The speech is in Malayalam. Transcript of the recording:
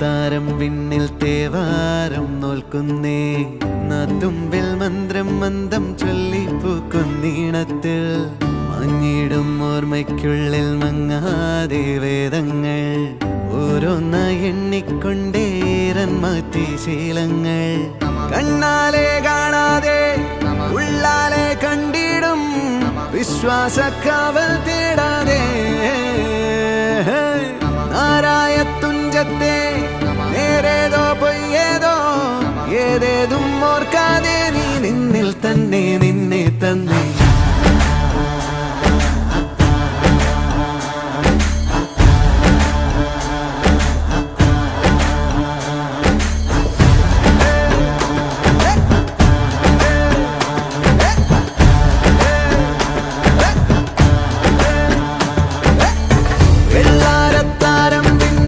താരം വിണ്ണിൽ തേവാരം നോൽക്കുന്നേ നാത്തുമ്പിൽ മന്ത്രം മന്ദം ചൊല്ലിപ്പൂക്കുന്നീണത്തിൽ മങ്ങിടും ഓർമ്മയ്ക്കുള്ളിൽ മങ്ങാതെ വേദങ്ങൾ ഓരോന്നായി എണ്ണിക്കൊണ്ടേരൻ മാറ്റി ശീലങ്ങൾ കണ്ണാലെ കാണാതെ ഉള്ളാലെ കണ്ടിടും വിശ്വാസക്കാവൽ തേടാതെ നാരായ തുഞ്ചത്തെ നേരേതോ പൊയ്യേതോ ഏതേതും ഓർക്കാതെ നീ നിന്നിൽ തന്നെ നിന്നെ തന്നെ